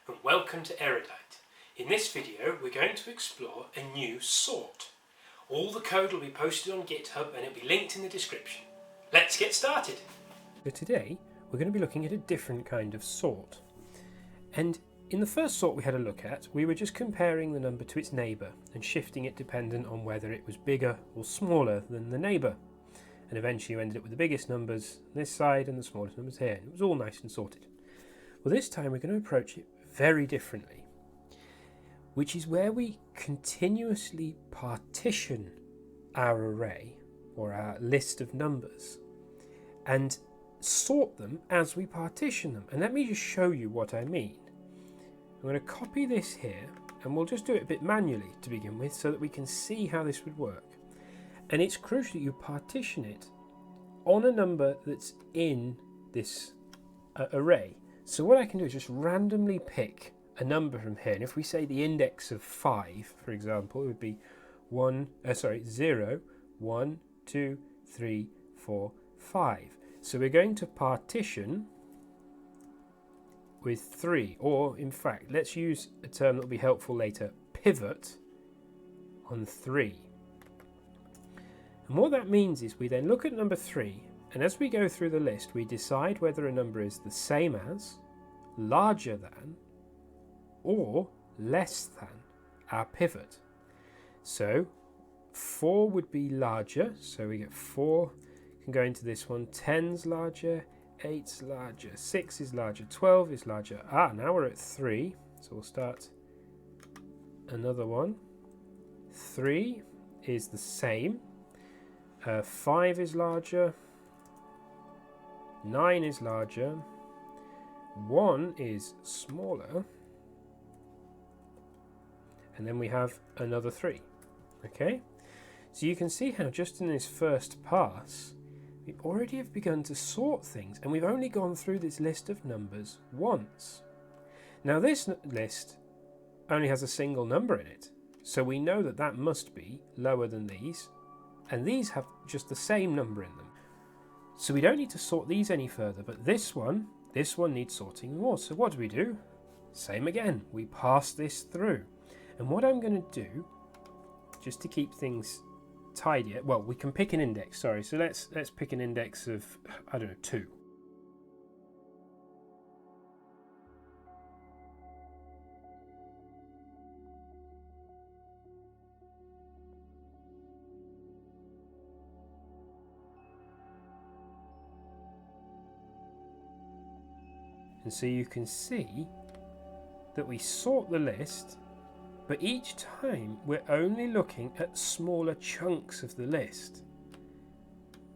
and welcome to Erudite. In this video we're going to explore a new sort. All the code will be posted on GitHub and it'll be linked in the description. Let's get started! So today we're going to be looking at a different kind of sort. And in the first sort we had a look at, we were just comparing the number to its neighbour and shifting it dependent on whether it was bigger or smaller than the neighbour. And eventually you ended up with the biggest numbers on this side and the smallest numbers here. It was all nice and sorted. Well, this time we're going to approach it very differently, which is where we continuously partition our array or our list of numbers and sort them as we partition them. And let me just show you what I mean. I'm going to copy this here and we'll just do it a bit manually to begin with so that we can see how this would work. And it's crucial that you partition it on a number that's in this array. So what I can do is just randomly pick a number from here. And if we say the index of 5, for example, it would be 0, 1, 2, 3, 4, 5. So we're going to partition with 3, or in fact, let's use a term that will be helpful later, pivot on 3. And what that means is we then look at number 3, and as we go through the list, we decide whether a number is the same as, larger than, or less than our pivot. So 4 would be larger, so we get 4 can go into this one, 10's larger, 8's larger, 6 is larger, 12 is larger. Now we're at 3, so we'll start another one. 3 is the same, 5 is larger, 9 is larger, 1 is smaller, and then we have another 3. Okay, so you can see how just in this first pass we already have begun to sort things, and we've only gone through this list of numbers once. Now this list only has a single number in it, so we know that that must be lower than these, and these have just the same number in them. So we don't need to sort these any further, but this one needs sorting more. So what do? Same again, we pass this through. And what I'm going to do, just to keep things tidy, well, we can pick an index, sorry. So let's pick an index of, 2. And so you can see that we sort the list, but each time we're only looking at smaller chunks of the list,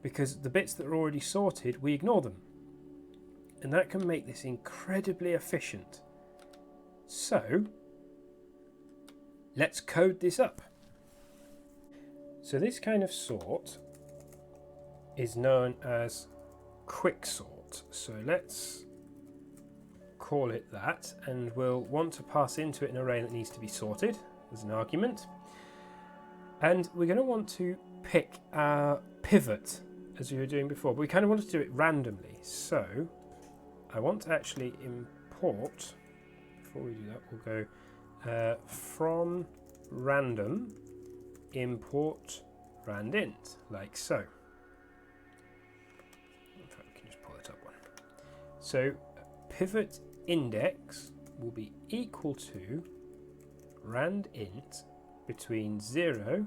because the bits that are already sorted, we ignore them. And that can make this incredibly efficient. So let's code this up. So this kind of sort is known as quicksort. So let's call it that, and we'll want to pass into it an array that needs to be sorted as an argument, and we're going to want to pick our pivot as we were doing before, but we kind of want to do it randomly. So I want to actually import, before we do that we'll go from random import randint, like so. In fact, we can just pull it up one. So pivot index will be equal to randint between 0,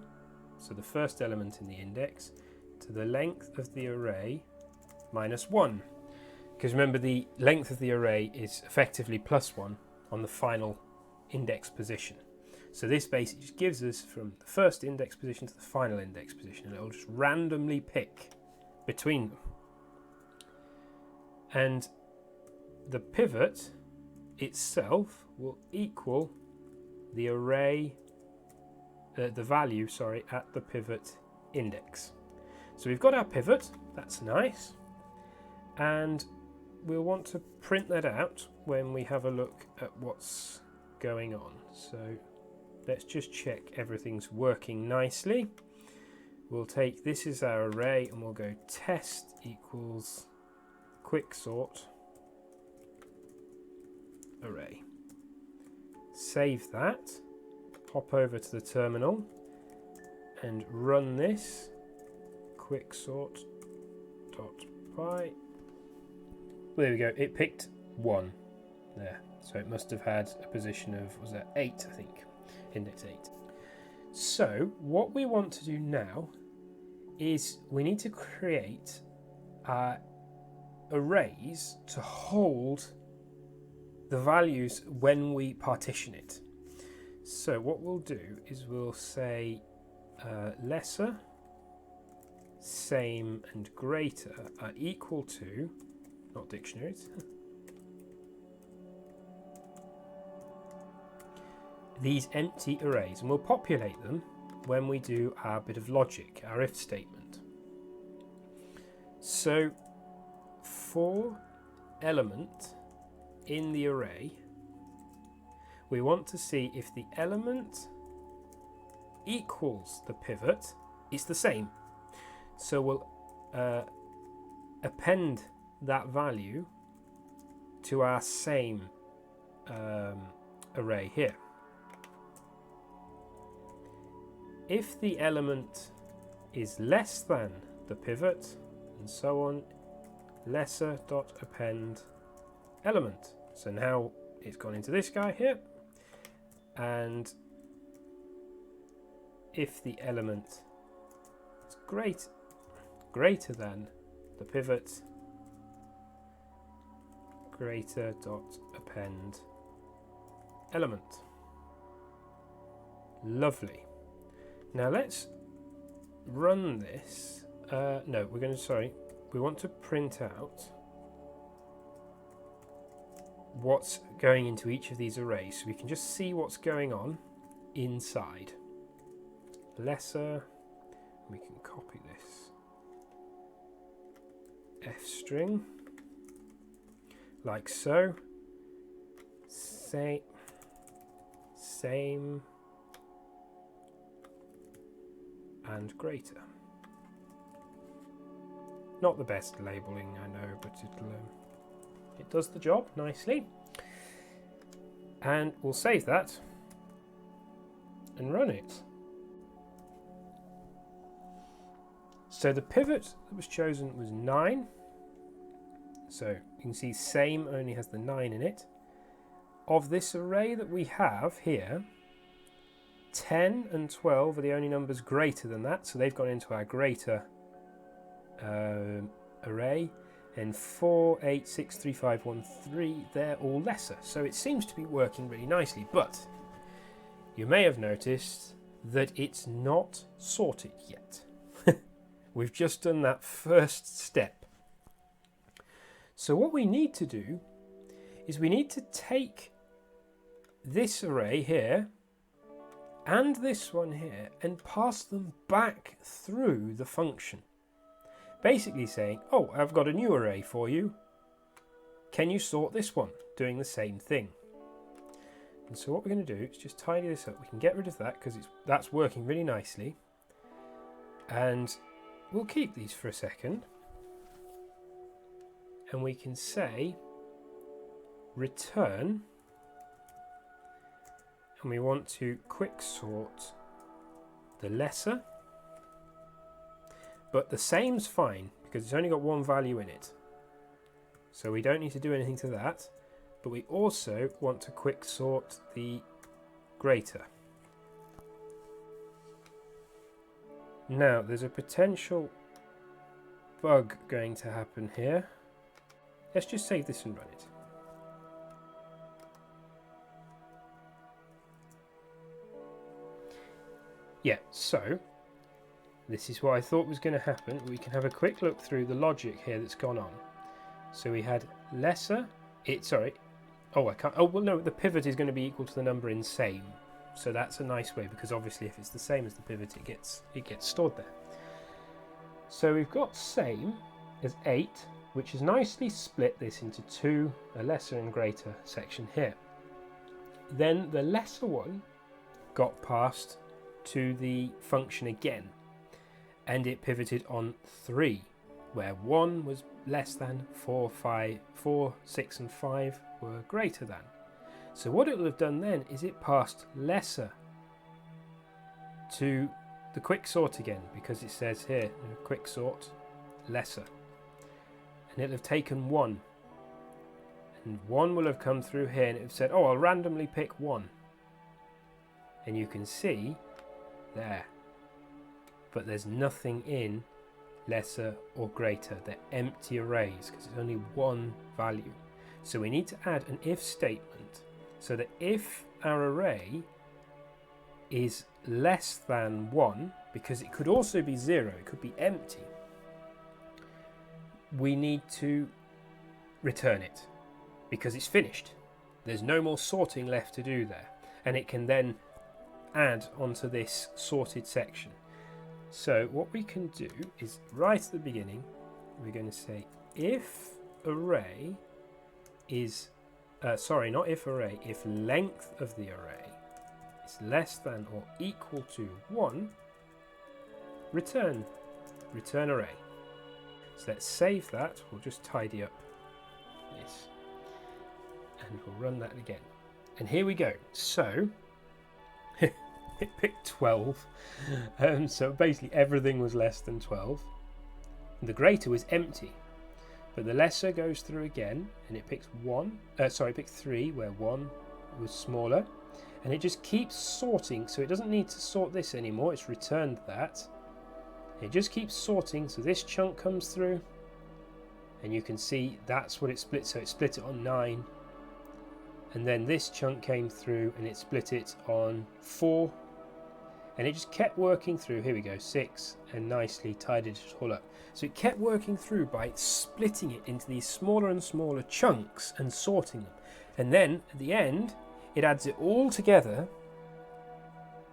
so the first element in the index, to the length of the array minus 1. Because remember, the length of the array is effectively plus 1 on the final index position. So this basically just gives us from the first index position to the final index position, and it'll just randomly pick between them. And the pivot itself will equal the array, the value, at the pivot index. So we've got our pivot, that's nice, and we'll want to print that out when we have a look at what's going on. So let's just check everything's working nicely. We'll take this as our array and we'll go test equals quicksort array. save that, hop over to the terminal and run this quicksort.py. There we go, it picked 1 there, so it must have had a position of, was that 8, I think, index 8. So what we want to do now is we need to create arrays to hold the values when we partition it. So what we'll do is we'll say lesser, same and greater are equal to, not dictionaries, these empty arrays, and we'll populate them when we do our bit of logic, our if statement. So for element in the array, we want to see if the element equals the pivot, it's the same. So we'll append that value to our same array here. If the element is less than the pivot, and so on, lesser.append element. So now it's gone into this guy here, and if the element is greater than the pivot, greater.append element. Lovely. Now let's run this. No, we're going to, sorry, we want to print out what's going into each of these arrays so we can just see what's going on inside. Lesser, we can copy this f string like so, same and greater. Not the best labeling, I know, but it does the job nicely. And we'll save that and run it. So the pivot that was chosen was 9. So you can see same only has the 9 in it. Of this array that we have here, 10 and 12 are the only numbers greater than that, so they've gone into our greater array, and 4, 8, 6, 3, 5, 1, 3, they're all lesser. So it seems to be working really nicely, but you may have noticed that it's not sorted yet. We've just done that first step. So what we need to do is we need to take this array here and this one here and pass them back through the function. Basically saying, oh, I've got a new array for you. Can you sort this one? Doing the same thing. And so what we're going to do is just tidy this up. We can get rid of that because that's working really nicely. And we'll keep these for a second. And we can say return. And we want to quick sort the lesser. But the same's fine because it's only got one value in it. So we don't need to do anything to that. But we also want to quick sort the greater. Now there's a potential bug going to happen here. Let's just save this and run it. Yeah, so this is what I thought was going to happen. We can have a quick look through the logic here that's gone on. So we had lesser, well no, the pivot is going to be equal to the number in same. So that's a nice way because obviously if it's the same as the pivot it gets stored there. So we've got same as 8, which has nicely split this into two, a lesser and greater section here. Then the lesser one got passed to the function again, and it pivoted on 3, where 1 was less than, 4, 6 and 5 were greater than. So what it will have done then is it passed lesser to the quick sort again, because it says here, quick sort, lesser. And it'll have taken 1. And 1 will have come through here and it will have said, oh, I'll randomly pick 1. And you can see there. But there's nothing in lesser or greater. They're empty arrays because it's only 1 value. So we need to add an if statement so that if our array is less than 1, because it could also be 0, it could be empty, we need to return it because it's finished. There's no more sorting left to do there, and it can then add onto this sorted section. So what we can do is right at the beginning we're going to say if array is not if array, if length of the array is less than or equal to 1, return array. So let's save that. We'll just tidy up this and we'll run that again. And here we go. So it picked 12. So basically everything was less than 12. And the greater was empty. But the lesser goes through again and it picks 3 where 1 was smaller. And it just keeps sorting, so it doesn't need to sort this anymore. It's returned that. It just keeps sorting, so this chunk comes through and you can see that's what it split. So it split it on 9, and then this chunk came through and it split it on 4, and it just kept working through. Here we go, 6, and nicely tidied it all up. So it kept working through by splitting it into these smaller and smaller chunks and sorting them, and then at the end it adds it all together.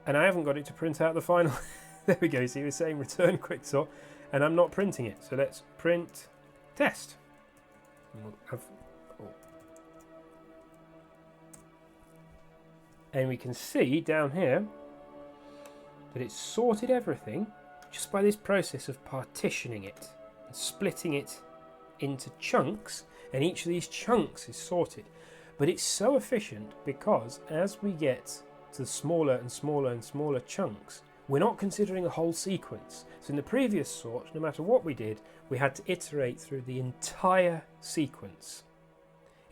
And I haven't got it to print out the final. There we go, see, we're saying return quicksort, and I'm not printing it. So let's print test. And we'll have, and we can see down here that it's sorted everything just by this process of partitioning it and splitting it into chunks, and each of these chunks is sorted. But it's so efficient because as we get to the smaller and smaller and smaller chunks, we're not considering a whole sequence. So in the previous sort, no matter what we did, we had to iterate through the entire sequence.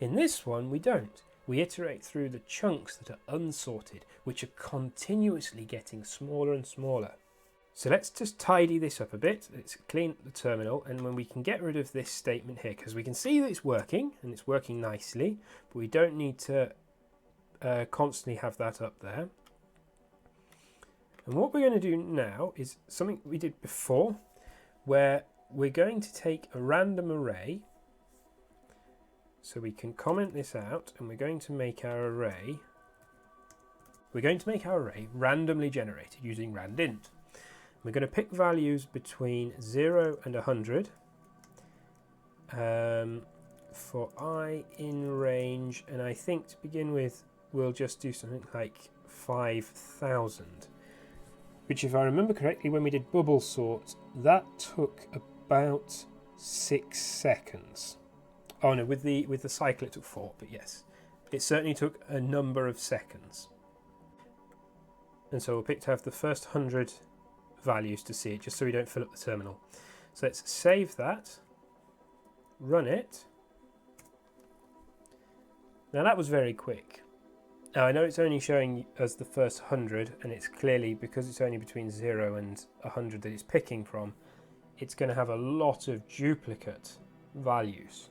In this one, we don't. We iterate through the chunks that are unsorted, which are continuously getting smaller and smaller. So let's just tidy this up a bit. Let's clean up the terminal, and when we can get rid of this statement here, because we can see that it's working, and it's working nicely, but we don't need to constantly have that up there. And what we're going to do now is something we did before, where we're going to take a random array. So we can comment this out, and we're going to make our array. We're going to make our array randomly generated using randint. We're going to pick values between 0 and 100 for I in range, and I think to begin with we'll just do something like 5,000, which, if I remember correctly, when we did bubble sort, that took about 6 seconds. Oh no, with the cycle it took 4, but yes, it certainly took a number of seconds. And so we'll pick to have the first 100 values to see it, just so we don't fill up the terminal. So let's save that, run it. Now that was very quick. Now I know it's only showing us the first 100, and it's clearly, because it's only between 0 and 100 that it's picking from, it's going to have a lot of duplicate values.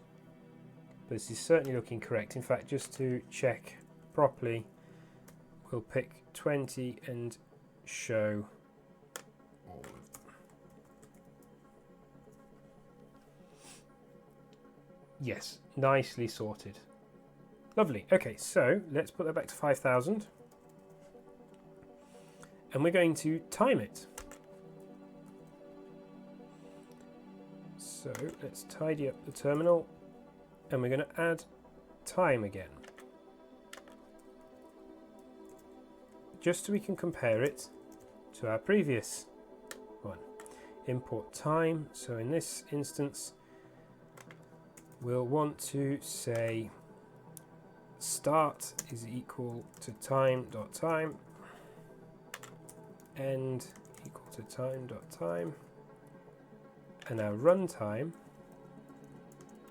But this is certainly looking correct. In fact, just to check properly, we'll pick 20 and show all of them. Yes, nicely sorted. Lovely. Okay, so let's put that back to 5,000. And we're going to time it. So let's tidy up the terminal, and we're going to add time again, just so we can compare it to our previous one. Import time. So in this instance, we'll want to say start is equal to time dot time, end equal to time dot time, and our runtime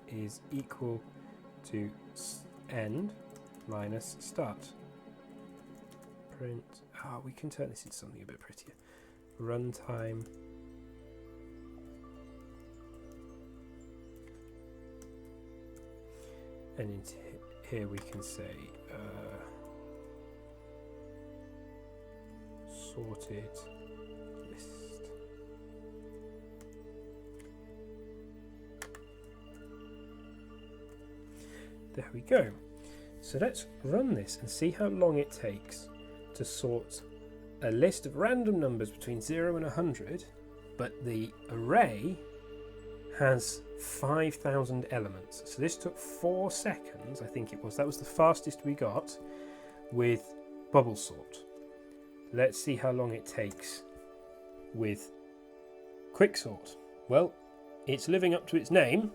is equal to end minus start. Print. We can turn this into something a bit prettier. Runtime and into here we can say sorted list. There we go. So let's run this and see how long it takes to sort a list of random numbers between 0 and 100, but the array has 5,000 elements. So this took 4 seconds, I think it was. That was the fastest we got with bubble sort. Let's see how long it takes with quick sort. Well, it's living up to its name.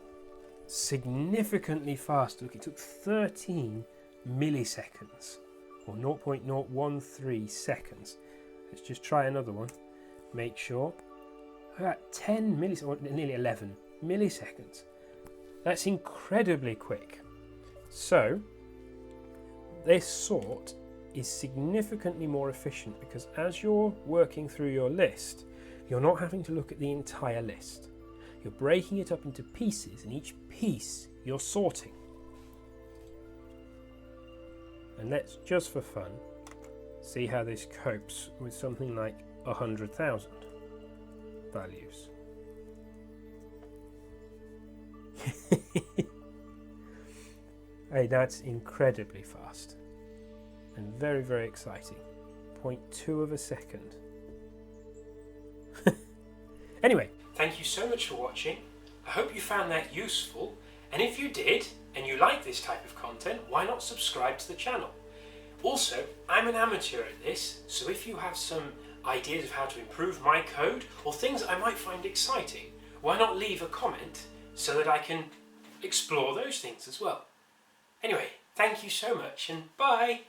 Significantly faster. Look, it took 13 milliseconds, or 0.013 seconds. Let's just try another one. Make sure. 10 milliseconds, or nearly 11 milliseconds. That's incredibly quick. So this sort is significantly more efficient because as you're working through your list, you're not having to look at the entire list. You're breaking it up into pieces, and each piece you're sorting. And let's, just for fun, see how this copes with something like 100,000 values. Hey, that's incredibly fast and very, very exciting. 0.2 of a second. Anyway, thank you so much for watching. I hope you found that useful, and if you did and you like this type of content, why not subscribe to the channel? Also, I'm an amateur at this, so if you have some ideas of how to improve my code or things I might find exciting, why not leave a comment so that I can explore those things as well. Anyway, thank you so much, and bye!